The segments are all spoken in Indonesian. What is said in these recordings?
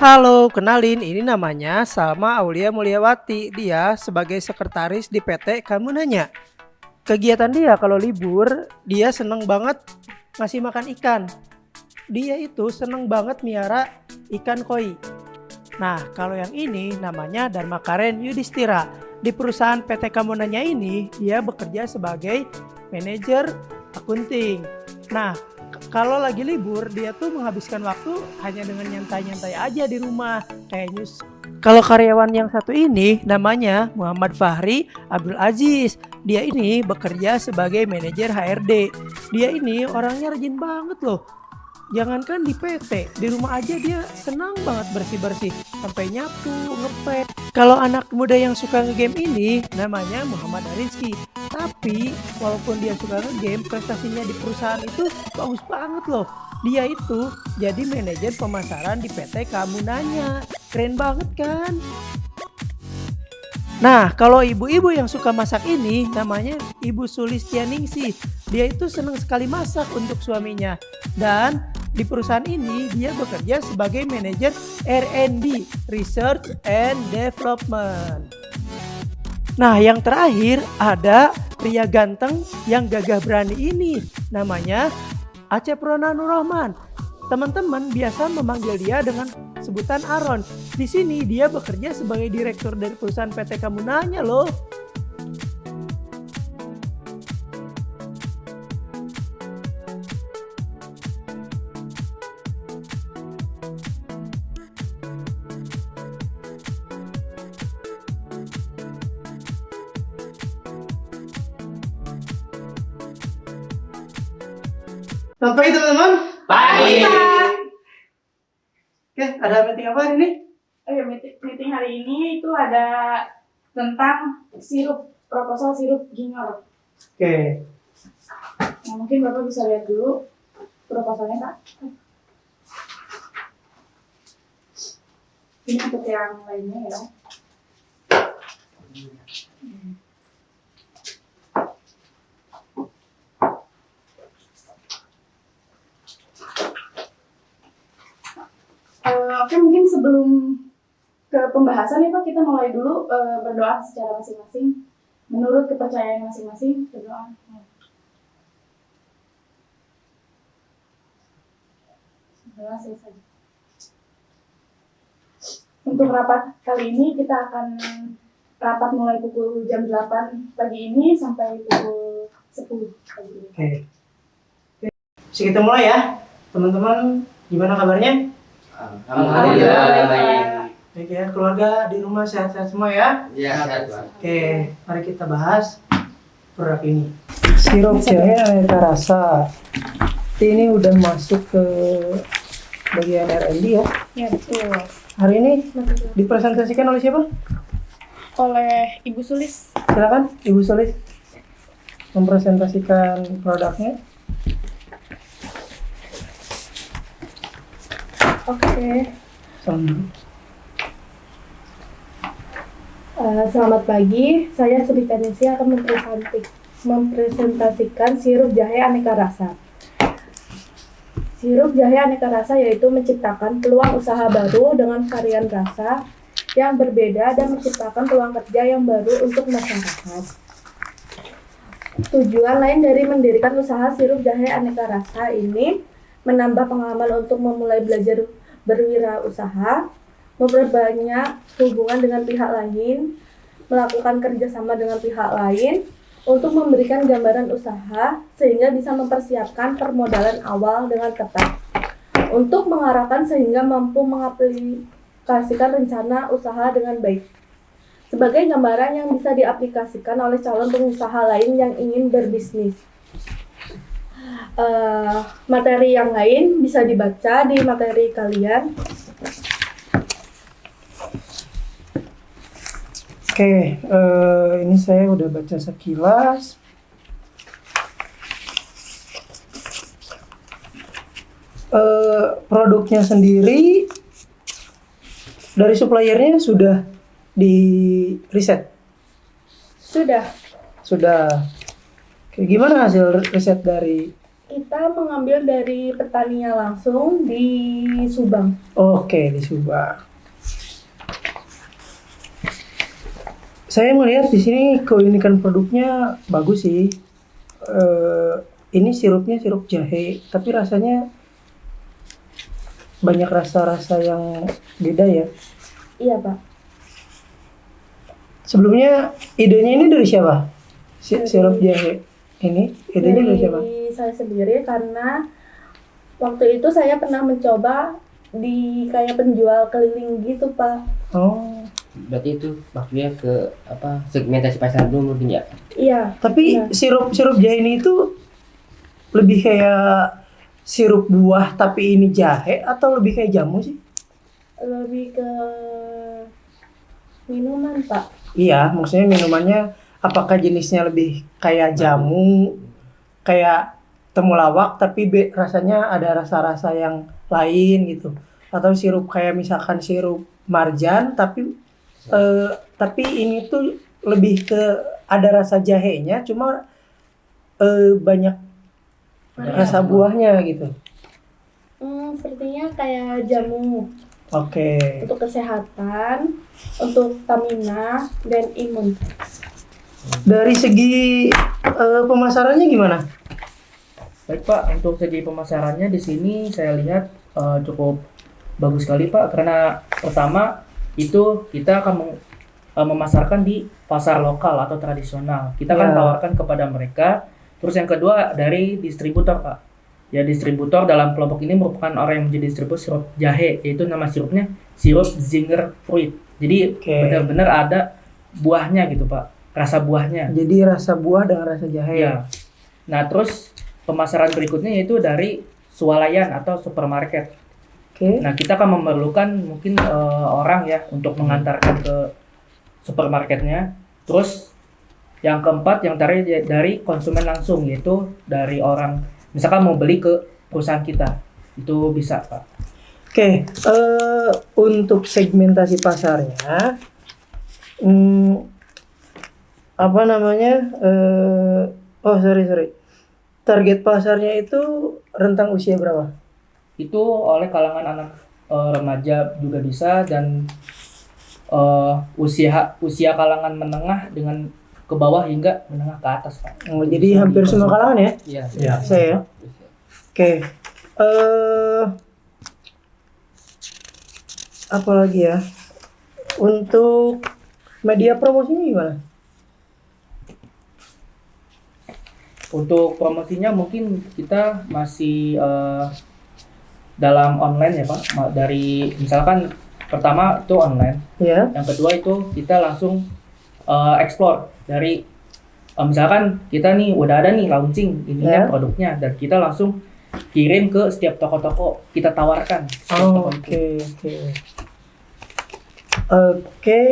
Halo, kenalin ini namanya Salma Aulia Mulyawati. Dia sebagai sekretaris di PT Kamu Nanya. Kegiatan dia kalau libur, dia seneng banget ngasih makan ikan. Dia itu seneng banget miara ikan koi. Nah, kalau yang ini namanya Dharma Karen Yudhistira. Di perusahaan PT Kamu Nanya ini, dia bekerja sebagai manajer akunting. Nah, kalau lagi libur, dia tuh menghabiskan waktu hanya dengan nyantai-nyantai aja di rumah, kayak news. Kalau karyawan yang satu ini namanya Muhammad Fahri Abdul Aziz. Dia ini bekerja sebagai manajer HRD. Dia ini orangnya rajin banget loh. Jangankan di PT, di rumah aja dia senang banget bersih-bersih, sampai nyapu, ngepel. Kalau anak muda yang suka ngegame ini namanya Muhammad Arizki. Tapi walaupun dia suka ngegame, prestasinya di perusahaan itu bagus banget loh. Dia itu jadi manajer pemasaran di PT Kamu Nanya. Keren banget kan? Nah, kalau ibu-ibu yang suka masak ini namanya Ibu Sulistianingsih. Dia itu senang sekali masak untuk suaminya. Dan di perusahaan ini dia bekerja sebagai manajer R&D, Research and Development. Nah, yang terakhir ada pria ganteng yang gagah berani ini. Namanya Acep Rona Nurrahman. Teman-teman biasa memanggil dia dengan sebutan Aron. Di sini dia bekerja sebagai direktur dari perusahaan PT Kamu Nanya loh. Selamat pagi teman-teman. Pagi. Oke, ada meeting apa hari ini? Oh ya, meeting hari ini itu ada tentang proposal sirup ginjal. Oke. Nah, mungkin Bapak bisa lihat dulu proposalnya, Pak. Ini untuk yang lainnya ya. Oke, mungkin sebelum ke pembahasan ya Pak, kita mulai dulu berdoa secara masing-masing. Menurut kepercayaan masing-masing, berdoa. Berdoa selesai. Untuk rapat kali ini kita akan rapat mulai pukul jam 8 pagi ini sampai pukul 10 pagi ini. Oke. Bisa kita mulai ya. Teman-teman, gimana kabarnya? Alhamdulillah baik. Baik ya, keluarga di rumah sehat-sehat semua ya? Iya, sehat, Pak. Oke, mari kita bahas produk ini. Sirup jahe aneka rasa. Ini udah masuk ke bagian R&D ya? Ya betul. Hari ini dipresentasikan oleh siapa? Oleh Ibu Sulis. Silakan Ibu Sulis mempresentasikan produknya. Oke. Salam. Selamat pagi, saya Sudita Nesi akan mempresentasikan sirup jahe aneka rasa. Sirup jahe aneka rasa yaitu menciptakan peluang usaha baru dengan varian rasa yang berbeda dan menciptakan peluang kerja yang baru untuk masyarakat. Tujuan lain dari mendirikan usaha sirup jahe aneka rasa ini menambah pengalaman untuk memulai belajar berwirausaha, memperbanyak hubungan dengan pihak lain, melakukan kerjasama dengan pihak lain, untuk memberikan gambaran usaha sehingga bisa mempersiapkan permodalan awal dengan tepat, untuk mengarahkan sehingga mampu mengaplikasikan rencana usaha dengan baik. Sebagai gambaran yang bisa diaplikasikan oleh calon pengusaha lain yang ingin berbisnis. Materi yang lain bisa dibaca di materi kalian. Oke, ini saya udah baca sekilas. Produknya sendiri dari suppliernya sudah di riset? Sudah. Oke, gimana hasil riset dari Kita mengambil dari petaninya langsung di Subang. Oke, di Subang. Saya melihat di sini keunikan produknya bagus sih. Ini sirupnya sirup jahe, tapi rasanya banyak rasa-rasa yang beda ya. Iya, Pak. Sebelumnya idenya ini dari siapa? Sirup jahe ini idenya dari siapa? Dari saya sendiri, karena waktu itu saya pernah mencoba di kayak penjual keliling gitu, Pak. Oh, Berarti itu maksudnya ke apa, segmentasi pasar dulu mungkin ya? Iya. tapi Iya. sirup jahe ini itu lebih kayak sirup buah tapi ini jahe atau lebih kayak jamu sih? Lebih ke minuman, Pak. Iya, maksudnya minumannya apakah jenisnya lebih kayak jamu, kayak temulawak tapi rasanya ada rasa-rasa yang lain gitu, atau sirup kayak misalkan sirup marjan tapi ini tuh lebih ke ada rasa jahenya cuma banyak rasa buahnya gitu. Sepertinya kayak jamu Oke. untuk kesehatan, untuk stamina dan imun. Dari segi pemasarannya gimana? Baik Pak, untuk segi pemasarannya di sini saya lihat cukup bagus sekali Pak, karena pertama itu kita akan memasarkan di pasar lokal atau tradisional. Kita akan Ya. tawarkan kepada mereka. Terus yang kedua dari distributor Pak. Ya, distributor dalam kelompok ini merupakan orang yang menjadi distributor sirup jahe, yaitu nama sirupnya sirup Zinger Fruit. Jadi Oke. benar-benar ada buahnya gitu Pak, rasa buahnya. Jadi rasa buah dengan rasa jahe. Ya. Nah, terus pemasaran berikutnya yaitu dari swalayan atau supermarket. Oke. Nah, kita akan memerlukan mungkin orang ya untuk mengantarkan ke supermarketnya. Terus yang keempat yang dari konsumen langsung, yaitu dari orang misalkan mau beli ke perusahaan kita. Itu bisa, Pak. Oke, untuk segmentasi pasarnya, apa namanya? Sorry. Target pasarnya itu rentang usia berapa? Itu oleh kalangan anak remaja juga bisa, dan usia kalangan menengah dengan ke bawah hingga menengah ke atas, Pak. Oh, jadi hampir semua kalangan ya? Iya. Ya. Saya. Oke. Apa lagi ya? Untuk media promosinya gimana? Untuk promosinya mungkin kita masih dalam online ya Pak. Dari misalkan pertama itu online, Ya. yang kedua itu kita langsung explore dari misalkan kita nih udah ada nih launching ininya Ya. produknya, dan kita langsung kirim ke setiap toko-toko, kita tawarkan setiap toko itu. Oke.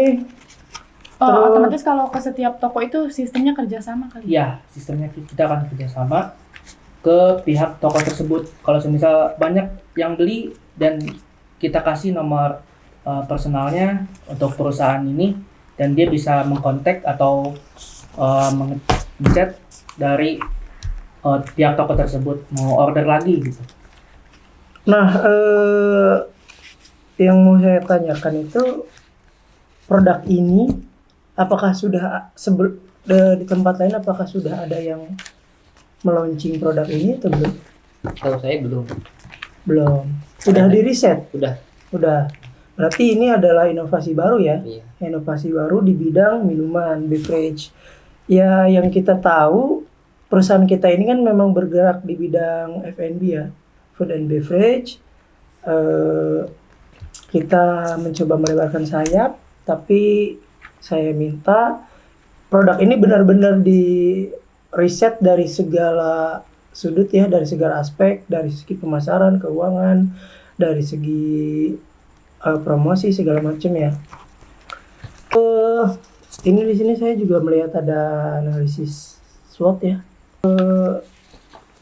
Terus- Otomatis kalau ke setiap toko itu sistemnya kerjasama kali. Iya, sistemnya kita akan kerjasama ke pihak toko tersebut. Kalau semisal banyak yang beli dan kita kasih nomor personalnya untuk perusahaan ini, dan dia bisa mengkontak atau mengchat dari pihak toko tersebut mau order lagi gitu. Nah, yang mau saya tanyakan itu produk ini apakah sudah di tempat lain apakah sudah ada yang melaunching produk ini atau belum? Tahu saya belum. Belum. Udah di riset? Udah. Udah. Berarti ini adalah inovasi baru ya? Iya. Inovasi baru di bidang minuman, beverage. Ya, yang kita tahu perusahaan kita ini kan memang bergerak di bidang F&B ya, food and beverage. Kita mencoba melebarkan sayap, tapi saya minta produk ini benar-benar di riset dari segala sudut ya, dari segala aspek, dari segi pemasaran, keuangan, dari segi promosi segala macam ya. Ini di sini saya juga melihat ada analisis SWOT ya.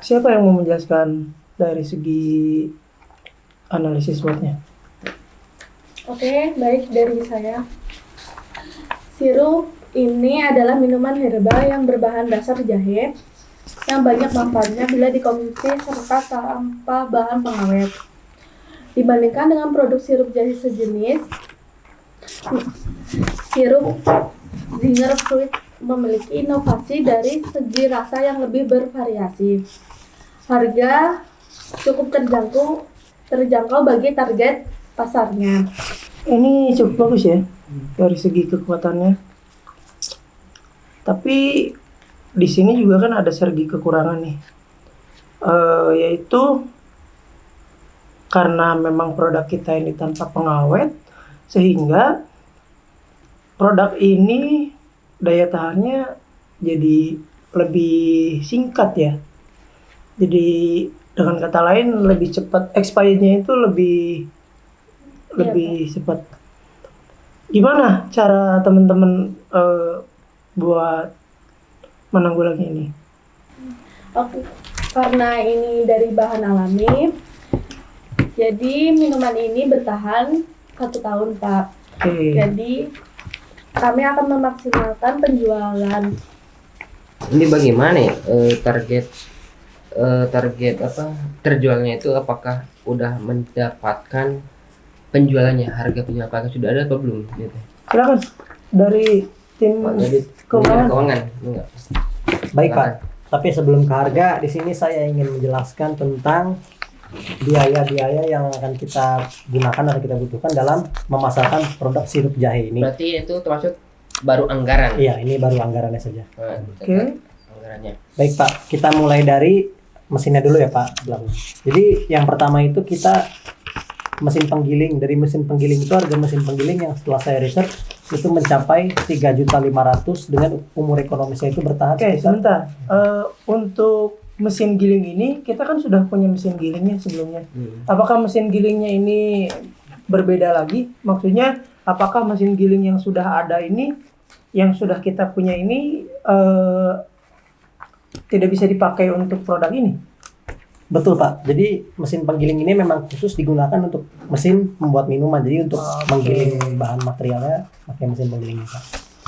Siapa yang mau menjelaskan dari segi analisis SWOT-nya? Oke, baik dari saya. Sirup ini adalah minuman herbal yang berbahan dasar jahe. yang banyak manfaatnya bila dikonsumsi serta tanpa bahan pengawet. Dibandingkan dengan produk sirup jahe sejenis, sirup Zinger Fruit memiliki inovasi dari segi rasa yang lebih bervariasi. Harga cukup terjangkau bagi target pasarnya. Ini cukup bagus ya dari segi kekuatannya. Tapi di sini juga kan ada segi kekurangan nih. Yaitu karena memang produk kita ini tanpa pengawet, sehingga produk ini daya tahannya jadi lebih singkat ya. Jadi dengan kata lain lebih cepat, expirednya itu lebih cepat. Gimana cara teman-teman buat menanggulangi ini? Oke, karena ini dari bahan alami, jadi minuman ini bertahan 1 tahun, Pak. Oke. Jadi kami akan memaksimalkan penjualan. Ini bagaimana ya, target apa terjualnya itu, apakah udah mendapatkan penjualannya, harga penjualan apakah sudah ada atau belum gitu. Silakan dari tim Pak Jadi keuangan. enggak. Baik Pak, tapi sebelum ke harga, di sini saya ingin menjelaskan tentang biaya-biaya yang akan kita gunakan atau kita butuhkan dalam memasarkan produk sirup jahe ini. Berarti itu termasuk baru anggaran. Iya, ini baru anggarannya saja. Nah, Oke. anggarannya. Baik Pak, kita mulai dari mesinnya dulu ya Pak. Jadi yang pertama itu kita mesin penggiling. Dari mesin penggiling itu, harga mesin penggiling yang setelah saya riset itu mencapai 3.500.000 dengan umur ekonomisnya itu bertahan Oke, sekitar. sebentar. Untuk mesin giling ini kita kan sudah punya mesin gilingnya sebelumnya. Apakah mesin gilingnya ini berbeda lagi? Maksudnya apakah mesin giling yang sudah ada ini, yang sudah kita punya ini tidak bisa dipakai untuk produk ini? Betul Pak. Jadi mesin penggiling ini memang khusus digunakan untuk mesin membuat minuman. Jadi untuk menggiling bahan materialnya pakai mesin penggiling Pak.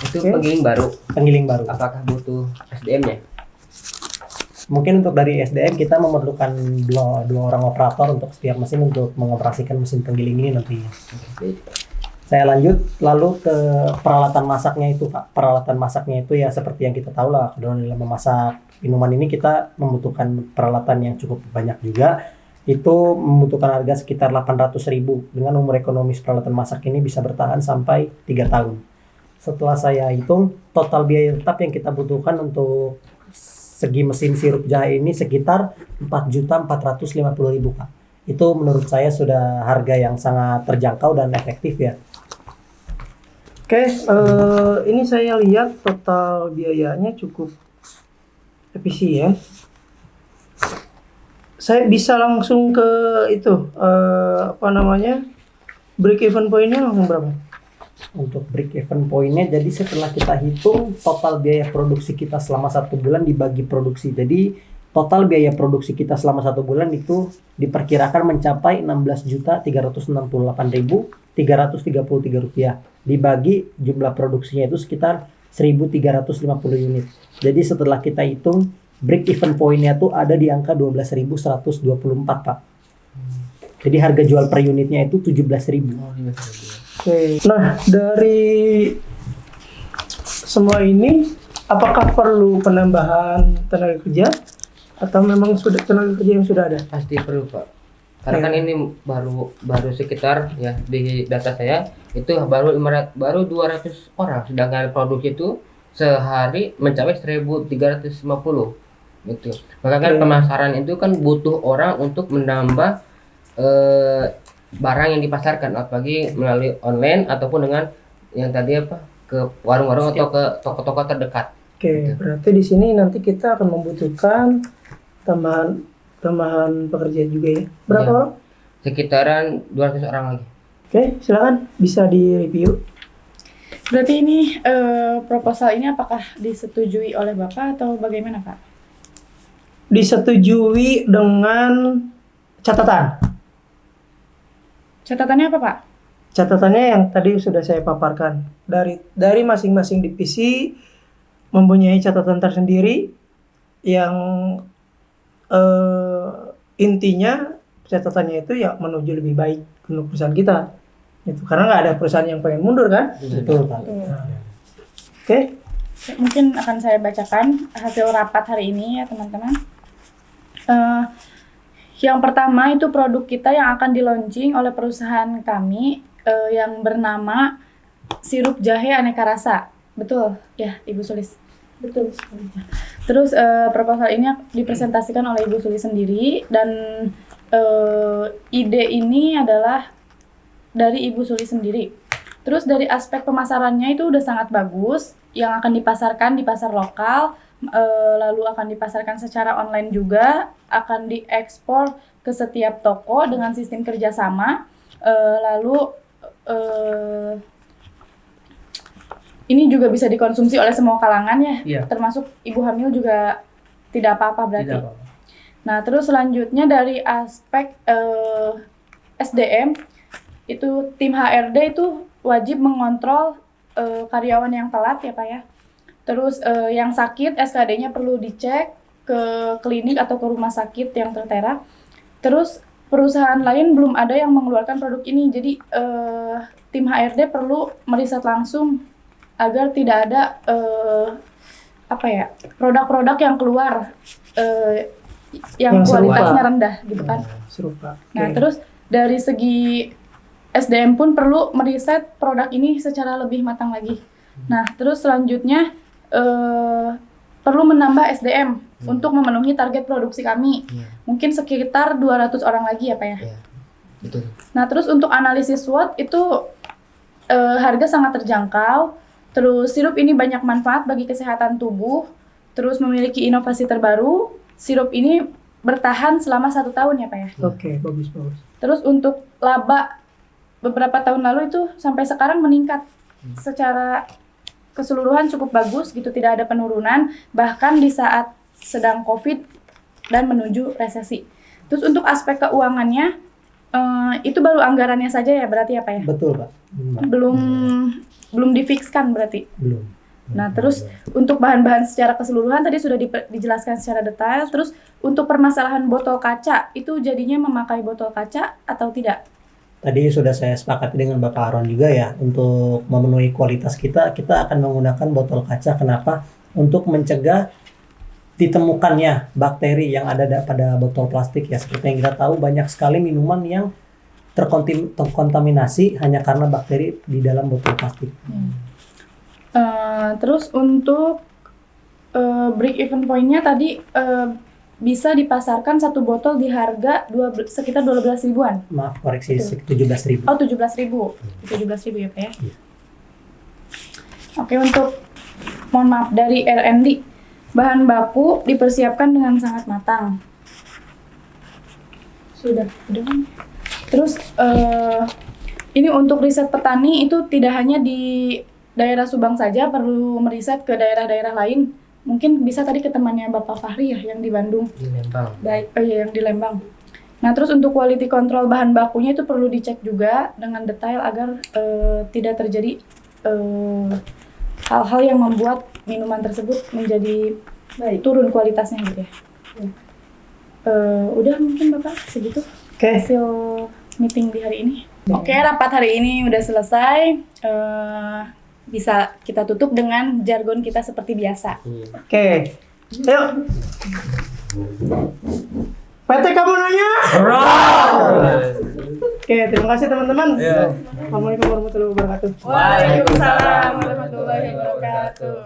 Itu penggiling baru. Penggiling baru. Apakah butuh SDM-nya? Mungkin untuk dari SDM kita memerlukan dua orang operator untuk setiap mesin untuk mengoperasikan mesin penggiling ini nantinya. Baik. Saya lanjut lalu ke peralatan masaknya itu Pak. Peralatan masaknya itu ya seperti yang kita tahu lah, dalam memasak minuman ini kita membutuhkan peralatan yang cukup banyak juga. Itu membutuhkan harga sekitar 800.000. Dengan umur ekonomis peralatan masak ini bisa bertahan sampai 3 tahun. Setelah saya hitung total biaya tetap yang kita butuhkan untuk segi mesin sirup jahe ini sekitar 4.450.000 Pak. Itu menurut saya sudah harga yang sangat terjangkau dan efektif ya. Oke, ini saya lihat total biayanya cukup efisien. Saya bisa langsung ke itu break even pointnya langsung berapa? Untuk break even pointnya, jadi setelah kita hitung total biaya produksi kita selama 1 bulan dibagi produksi, jadi total biaya produksi kita selama 1 bulan itu diperkirakan mencapai Rp16.038.333 dibagi jumlah produksinya itu sekitar 1.350 unit. Jadi setelah kita hitung break even pointnya tuh ada di angka 12.124 Pak. Jadi harga jual per unitnya itu 17.000. Oke. Nah, dari semua ini apakah perlu penambahan tenaga kerja atau memang sudah tenaga kerja yang sudah ada? Pasti perlu Pak. Karena kan ini baru sekitar ya di data saya itu baru 200 orang, sedangkan produksi itu sehari mencapai 1.350 gitu. Maka kan pemasaran itu kan butuh orang untuk menambah barang yang dipasarkan, apalagi melalui online ataupun dengan yang tadi ke warung-warung atau ke toko-toko terdekat. Oke, berarti di sini nanti kita akan membutuhkan tambahan pekerja juga ya. Berapa Ya. orang? Sekitaran 200 orang lagi. Oke, silakan bisa di-review. Berarti ini proposal ini apakah disetujui oleh Bapak atau bagaimana Pak? Disetujui dengan catatan. Catatannya apa Pak? Catatannya yang tadi sudah saya paparkan. Dari masing-masing divisi mempunyai catatan tersendiri yang intinya catatannya itu ya menuju lebih baik untuk perusahaan kita. Itu karena nggak ada perusahaan yang pengen mundur kan? Betul Pak. Oke. Mungkin akan saya bacakan hasil rapat hari ini ya teman-teman. Yang pertama itu produk kita yang akan di-launching oleh perusahaan kami yang bernama sirup jahe aneka rasa. Betul ya Ibu Sulis? Betul. Terus proposal ini dipresentasikan oleh Ibu Sulis sendiri dan ide ini adalah dari Ibu Sulis sendiri. Terus dari aspek pemasarannya itu udah sangat bagus, yang akan dipasarkan di pasar lokal, lalu akan dipasarkan secara online juga, akan diekspor ke setiap toko dengan sistem kerjasama, lalu ini juga bisa dikonsumsi oleh semua kalangan ya, Iya. termasuk ibu hamil juga tidak apa-apa berarti. Tidak apa-apa. Nah, terus selanjutnya dari aspek SDM, itu tim HRD itu wajib mengontrol karyawan yang telat ya Pak ya. Terus yang sakit SKD-nya perlu dicek ke klinik atau ke rumah sakit yang tertera. Terus perusahaan lain belum ada yang mengeluarkan produk ini, jadi tim HRD perlu meriset langsung agar tidak ada produk-produk yang keluar yang Yang serupa. kualitasnya rendah gitu kan. Serupa. Nah, Oke. terus dari segi SDM pun perlu meriset produk ini secara lebih matang lagi. Nah, terus selanjutnya perlu menambah SDM untuk memenuhi target produksi kami. Mungkin sekitar 200 orang lagi ya, Pak ya. Betul. Nah, terus untuk analisis SWOT itu harga sangat terjangkau. Terus sirup ini banyak manfaat bagi kesehatan tubuh. Terus memiliki inovasi terbaru. Sirup ini bertahan selama 1 tahun ya, Pak ya. Oke, bagus. Terus untuk laba beberapa tahun lalu itu sampai sekarang meningkat secara keseluruhan cukup bagus gitu, tidak ada penurunan bahkan di saat sedang COVID dan menuju resesi. Terus untuk aspek keuangannya itu baru anggarannya saja ya berarti ya Pak ya? Betul Pak. Belum difikskan berarti. Belum. Nah, terus untuk bahan-bahan secara keseluruhan tadi sudah dijelaskan secara detail. Terus untuk permasalahan botol kaca, itu jadinya memakai botol kaca atau tidak? Tadi sudah saya sepakati dengan Bapak Aron juga ya, untuk memenuhi kualitas kita akan menggunakan botol kaca. Kenapa? Untuk mencegah ditemukannya bakteri yang ada pada botol plastik ya. Seperti yang kita tahu, banyak sekali minuman yang terkontaminasi hanya karena bakteri di dalam botol plastik. Terus untuk break even point-nya tadi bisa dipasarkan satu botol di harga sekitar 12 ribuan. Maaf, koreksi 17.000. Oh, 17 ribu. 17 ribu ya Pak ya? Iya. Oke, untuk mohon maaf dari R&D, bahan baku dipersiapkan dengan sangat matang. Sudah kan? Terus ini untuk riset petani itu tidak hanya di daerah Subang saja, perlu meriset ke daerah-daerah lain. Mungkin bisa tadi ke temannya Bapak Fahri ya yang di Bandung. Di Lembang. Baik, yang di Lembang. Nah, terus untuk quality control bahan bakunya itu perlu dicek juga dengan detail agar tidak terjadi hal-hal yang membuat minuman tersebut menjadi turun kualitasnya gitu ya. Udah mungkin Bapak segitu Oke. hasil meeting di hari ini. Oke, rapat hari ini udah selesai. Bisa kita tutup dengan jargon kita seperti biasa. Oke. Yuk. PT kamu nanya? Oke, terima kasih teman-teman. Assalamualaikum warahmatullahi wabarakatuh. Waalaikumsalam warahmatullahi wabarakatuh.